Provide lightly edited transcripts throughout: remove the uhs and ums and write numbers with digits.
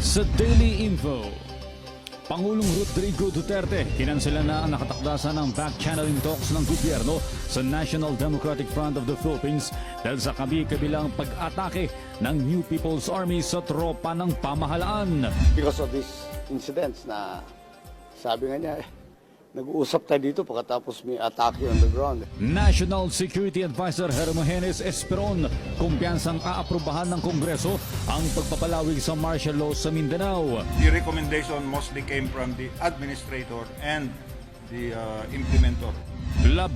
Sa Daily Info, Pangulong Rodrigo Duterte kinansela na ang nakatakdasan ng back-channeling talks ng gobyerno sa National Democratic Front of the Philippines dahil sa kabi-kabilang pag-atake ng New People's Army sa tropa ng pamahalaan. Because of these incidents na sabi nga niya, nag-uusap tayo dito pagkatapos may atake on the ground. National Security Advisor Hermogenes Esperon, kumpiyansang aaprubahan ng Kongreso ang pagpapalawig sa martial law sa Mindanao. The recommendation mostly came from the administrator and the implementer. 12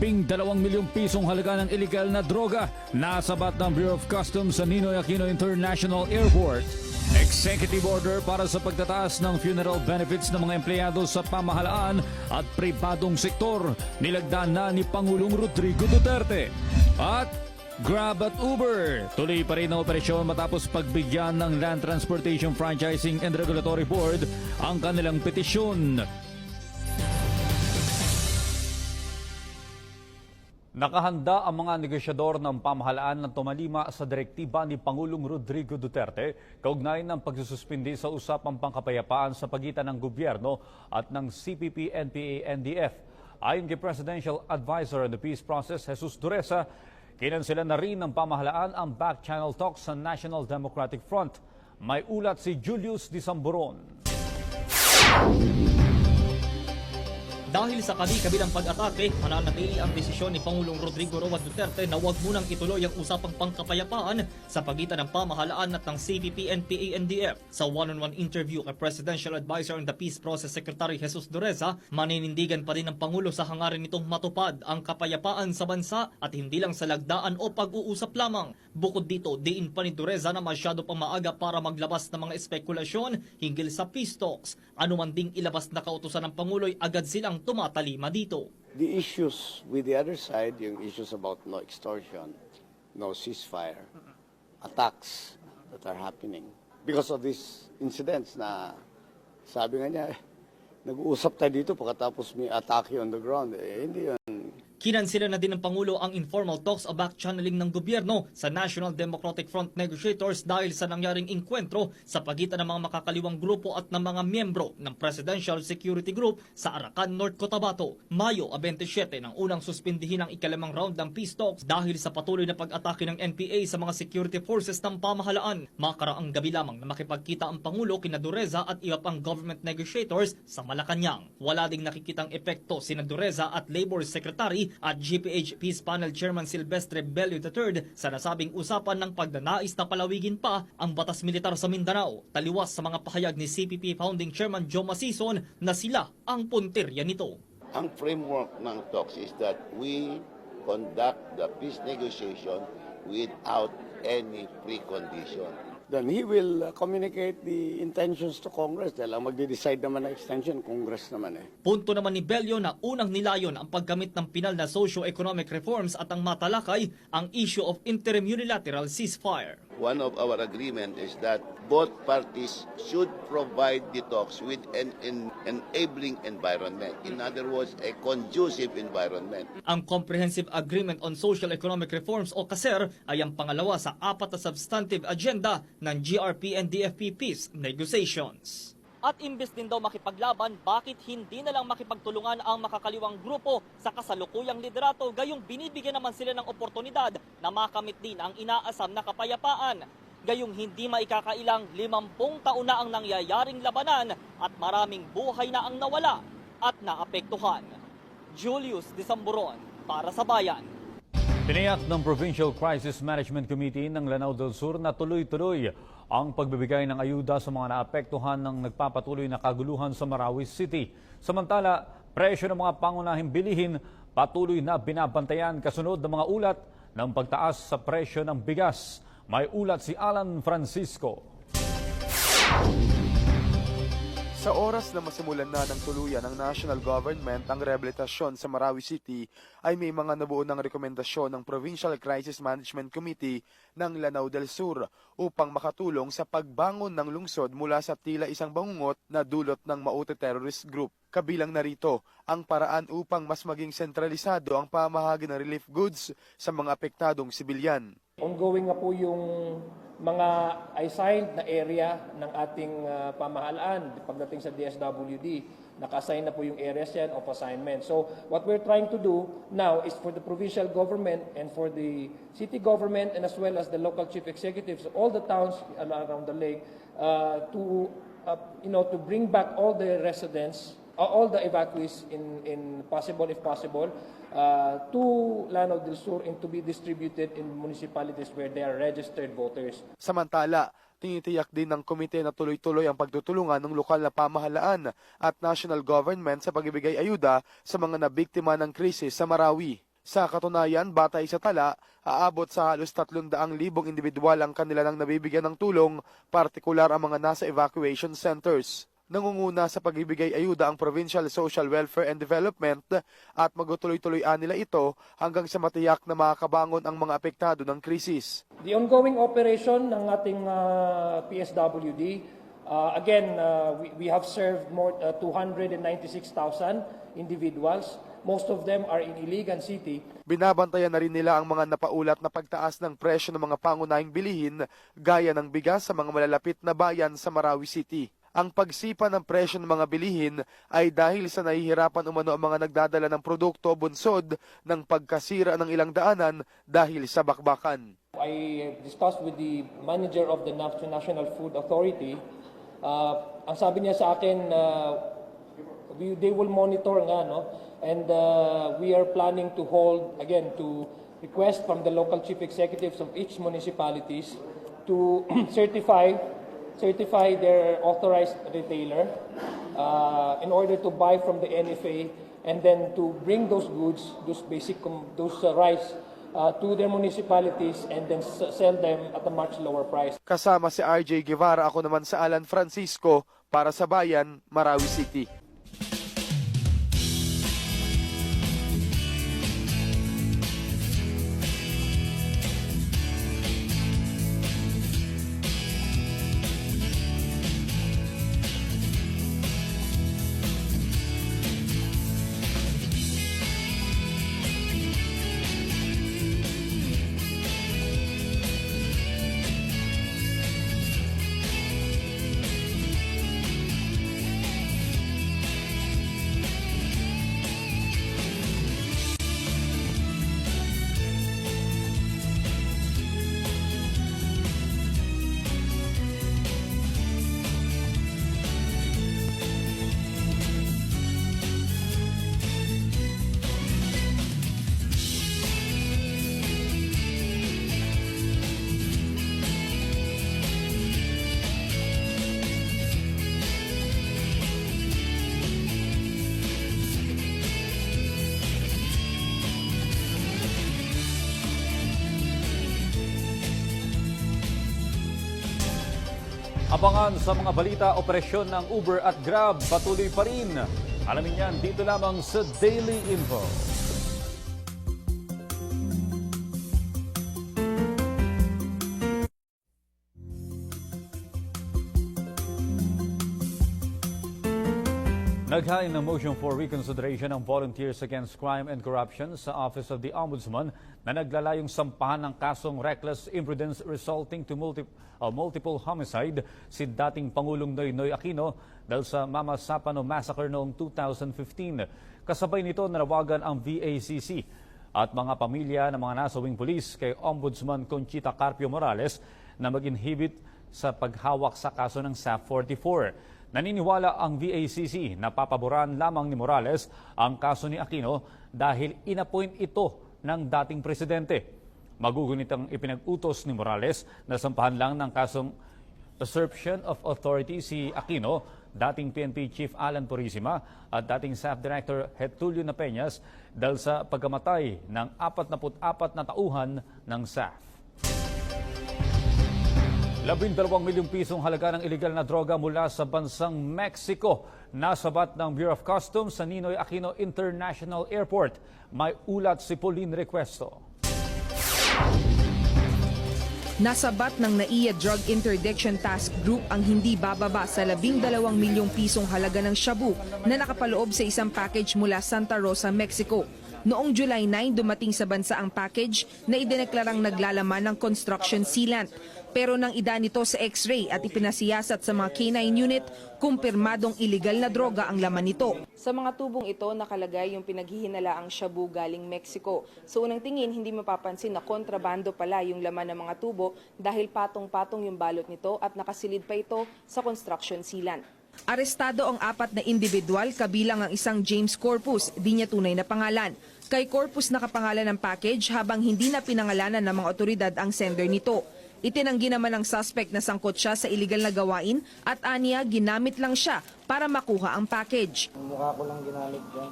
milyong pisong halaga ng illegal na droga nasabat ng Bureau of Customs sa Ninoy Aquino International Airport. Executive order para sa pagtataas ng funeral benefits ng mga empleyado sa pamahalaan at pribadong sektor nilagdaan na ni Pangulong Rodrigo Duterte. At Grab at Uber, tuloy pa rin ang operasyon matapos pagbigyan ng Land Transportation Franchising and Regulatory Board ang kanilang petisyon. Nakahanda ang mga negosyador ng pamahalaan na tumalima sa direktiba ni Pangulong Rodrigo Duterte kaugnay ng pagsususpindi sa usapang pangkapayapaan sa pagitan ng gobyerno at ng CPP, NPA, NDF. Ayon kay Presidential Advisor on the Peace Process, Jesus Dureza, kinansela na rin ng pamahalaan ang back-channel talks sa National Democratic Front. May ulat si Julius Disamboron. Dahil sa kabi-kabilang pag-atake, mananatili ang desisyon ni Pangulong Rodrigo Roa Duterte na huwag munang ituloy ang usapang pangkapayapaan sa pagitan ng pamahalaan at ng CPP, NPA, NDF. Sa one-on-one interview kay Presidential Advisor on the Peace Process Secretary Jesus Dureza, maninindigan pa rin ng Pangulo sa hangarin nitong matupad ang kapayapaan sa bansa at hindi lang sa lagdaan o pag-uusap lamang. Bukod dito, diin pa ni Dureza na masyado pang maaga para maglabas ng mga espekulasyon hinggil sa peace talks. Ano man ding ilabas na kautusan ng Pangulo'y agad silang tumatalima dito. The issues with the other side, yung issues about no extortion, no ceasefire, attacks that are happening. Because of these incidents na sabi nga niya, nag-uusap tayo dito pagkatapos may atake on the ground. Hindi yun. Kinansila na din ng Pangulo ang informal talks o back-channeling ng gobyerno sa National Democratic Front negotiators dahil sa nangyaring inkwentro sa pagitan ng mga makakaliwang grupo at ng mga miyembro ng Presidential Security Group sa Arakan, North Cotabato. Mayo 27 nang unang suspindihin ang ikalimang round ng peace talks dahil sa patuloy na pag-atake ng NPA sa mga security forces ng pamahalaan. Makaraang gabi lamang na makipagkita ang Pangulo kina Dureza at iba pang government negotiators sa Malacanang. Wala ding nakikitang epekto sina Dureza at Labor Secretary at GPH Peace Panel Chairman Silvestre Bello III sa nasabing usapan ng pagnanais na palawigin pa ang batas militar sa Mindanao, taliwas sa mga pahayag ni CPP Founding Chairman Joe Masison na sila ang puntirya nito. Ang framework ng talks is that we conduct the peace negotiation without any precondition. Then he will communicate the intentions to Congress dahil ang magde-decide naman ng extension, Congress naman eh. Punto naman ni Bello na unang nilayon ang paggamit ng pinal na socio-economic reforms at ang matalakay ang issue of interim unilateral ceasefire. One of our agreement is that both parties should provide the talks with an enabling environment. In other words, a conducive environment. Ang Comprehensive Agreement on Social Economic Reforms o CASER ay ang pangalawa sa 4 na substantive agenda ng GRP and DFP peace negotiations. At imbes din daw makipaglaban, bakit hindi na lang makipagtulungan ang makakaliwang grupo sa kasalukuyang liderato gayong binibigyan naman sila ng oportunidad na makamit din ang inaasam na kapayapaan. Gayong hindi maikakailang 50 taon na ang nangyayaring labanan at maraming buhay na ang nawala at naapektuhan. Julius Disamboron para sa Bayan. Tiniyak ng Provincial Crisis Management Committee ng Lanao del Sur na tuloy-tuloy ang pagbibigay ng ayuda sa mga naapektuhan ng nagpapatuloy na kaguluhan sa Marawi City. Samantala, presyo ng mga pangunahing bilihin patuloy na binabantayan kasunod ng mga ulat ng pagtaas sa presyo ng bigas. May ulat si Alan Francisco. Sa oras na masimulan na ng tuluyan ng national government ang rehabilitasyon sa Marawi City, ay may mga nabuo ng rekomendasyon ng Provincial Crisis Management Committee ng Lanao del Sur upang makatulong sa pagbangon ng lungsod mula sa tila isang bangungot na dulot ng Maute Terrorist Group. Kabilang narito ang paraan upang mas maging sentralisado ang pamahagi ng relief goods sa mga apektadong sibilyan. Ongoing nga po yung mga assigned na area ng ating pamahalaan pagdating sa DSWD. Naka-assign na po yung areas yan of assignment. So what we're trying to do now is for the provincial government and for the city government and as well as the local chief executives of all the towns around the lake to bring back all the residents, all the evacuees in possible, if possible, to Lanao del Sur and to be distributed in municipalities where they are registered voters. Samantala, tinitiyak din ng komite na tuloy-tuloy ang pagtutulungan ng lokal na pamahalaan at national government sa pagbibigay ayuda sa mga nabiktima ng krisis sa Marawi. Sa katunayan, batay sa tala, aabot sa halos 300,000 individual ang kanila nang nabibigyan ng tulong, partikular ang mga nasa evacuation centers. Nangunguna sa pagbibigay ayuda ang Provincial Social Welfare and Development at magtutuloy-tuloy nila ito hanggang sa matiyak na makakabangon ang mga apektado ng krisis. The ongoing operation ng ating PSWD, we have served more 296,000 individuals. Most of them are in Iligan City. Binabantayan na rin nila ang mga napaulat na pagtaas ng presyo ng mga pangunahing bilihin gaya ng bigas sa mga malalapit na bayan sa Marawi City. Ang pagsipa ng presyo ng mga bilihin ay dahil sa nahihirapan umano ang mga nagdadala ng produkto bunsod ng pagkasira ng ilang daanan dahil sa bakbakan. I discussed with the manager of the National Food Authority. Ang sabi niya sa akin, they will monitor nga, no? And we are planning to hold, again, to request from the local chief executives of each municipalities to certify their authorized retailer in order to buy from the NFA and then to bring those goods, those rice to their municipalities and then sell them at a much lower price. Kasama si RJ Guevara, ako naman sa Alan Francisco para sa Bayan, Marawi City. Abangan sa mga balita, operasyon ng Uber at Grab patuloy pa rin. Alamin yan dito lamang sa Daily Info. Naghain ng motion for reconsideration ng Volunteers Against Crime and Corruption sa Office of the Ombudsman na naglalayong sampahan ng kasong reckless imprudence resulting to multiple homicide si dating Pangulong Noynoy Aquino dahil sa Mama Sapano Massacre noong 2015. Kasabay nito nanawagan ang VACC at mga pamilya ng mga nasawing pulis kay Ombudsman Conchita Carpio Morales na mag-inhibit sa paghawak sa kaso ng SAF-44. Naniniwala ang VACC na papaboran lamang ni Morales ang kaso ni Aquino dahil inappoint ito ng dating presidente. Magugunit ang ipinag-utos ni Morales na sampahan lang ng kasong usurpation of authority si Aquino, dating PNP Chief Alan Purisima at dating SAF Director Getulio Napeñas dahil sa pagkamatay ng 44 na tauhan ng SAF. 12 milyong pisong halaga ng iligal na droga mula sa bansang Mexico. Nasabat ng Bureau of Customs sa Ninoy Aquino International Airport. May ulat si Pauline Requesto. Nasabat ng NAIA Drug Interdiction Task Group ang hindi bababa sa 12 milyong pisong halaga ng shabu na nakapaloob sa isang package mula Santa Rosa, Mexico. Noong July 9, dumating sa bansa ang package na idineklarang naglalaman ng construction sealant. Pero nang ida nito sa X-ray at ipinasiyasat sa mga K9 unit, kumpirmadong illegal na droga ang laman nito. Sa mga tubong ito nakalagay yung pinaghihinalaang shabu galing Mexico. Sa unang tingin, hindi mapapansin na kontrabando pala yung laman ng mga tubo dahil patong-patong yung balot nito at nakasilid pa ito sa construction sealant. Arestado ang 4 na individual kabilang ang isang James Corpus, di niya tunay na pangalan. Kay Corpus nakapangalan ng package habang hindi na pinangalanan ng mga otoridad ang sender nito. Itinanggi naman ng suspect na sangkot siya sa illegal na gawain at aniya ginamit lang siya para makuha ang package. Mukha ko lang ginamit dyan.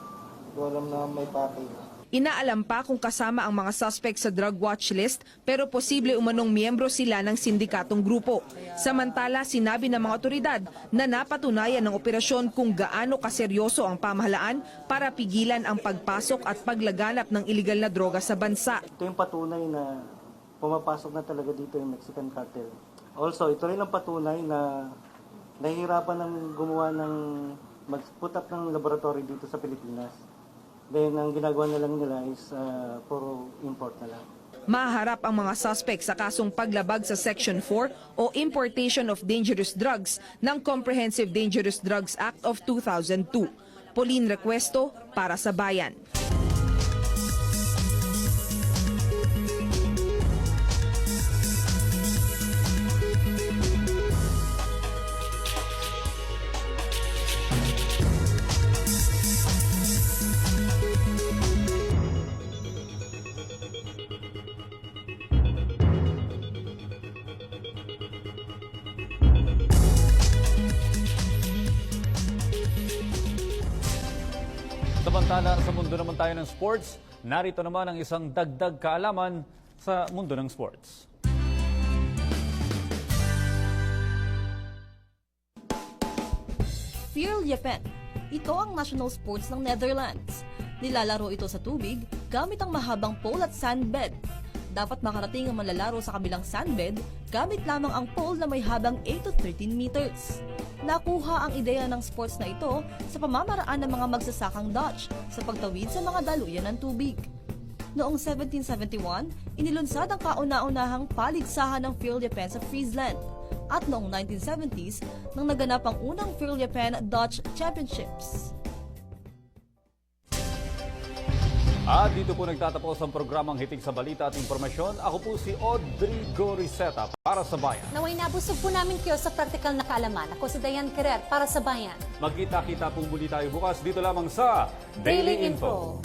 Hindi alam na may package. Inaalam pa kung kasama ang mga suspect sa drug watch list pero posible umanong miyembro sila ng sindikatong grupo. Samantala, sinabi ng mga otoridad na napatunayan ng operasyon kung gaano kaseryoso ang pamahalaan para pigilan ang pagpasok at paglaganap ng illegal na droga sa bansa. Ito yung patunay na pumapasok na talaga dito yung Mexican cartel. Also, ito rin ang patunay na nahihirapan ng gumawa ng mag-put up ng laboratory dito sa Pilipinas. Then, ang ginagawa na lang nila is puro import na lang. Maharap ang mga suspect sa kasong paglabag sa Section 4 o Importation of Dangerous Drugs ng Comprehensive Dangerous Drugs Act of 2002. Pauline Recuesto para sa Bayan. Samantala, sa mundo naman tayo ng sports, narito naman ang isang dagdag kaalaman sa mundo ng sports. Vierlepen. Ito ang national sports ng Netherlands. Nilalaro ito sa tubig gamit ang mahabang pole at sandbed. Dapat makarating ang manlalaro sa kabilang sandbed gamit lamang ang pole na may habang 8 to 13 meters. Nakuha ang ideya ng sports na ito sa pamamaraan ng mga magsasakang Dutch sa pagtawid sa mga daluyan ng tubig. Noong 1771, inilunsad ang kauna-unahang paligsahan ng Vierlepen sa Friesland. At noong 1970s, nang naganap ang unang Vierlepen Dutch Championships. At dito po nagtatapos ang programang Hitik sa Balita at Impormasyon. Ako po si Audrey Goriseta para sa Bayan. Naway nabusog po namin kayo sa praktikal na kaalaman. Ako si Dayan Querer para sa Bayan. Magkita-kita po muli tayo bukas dito lamang sa Daily Info.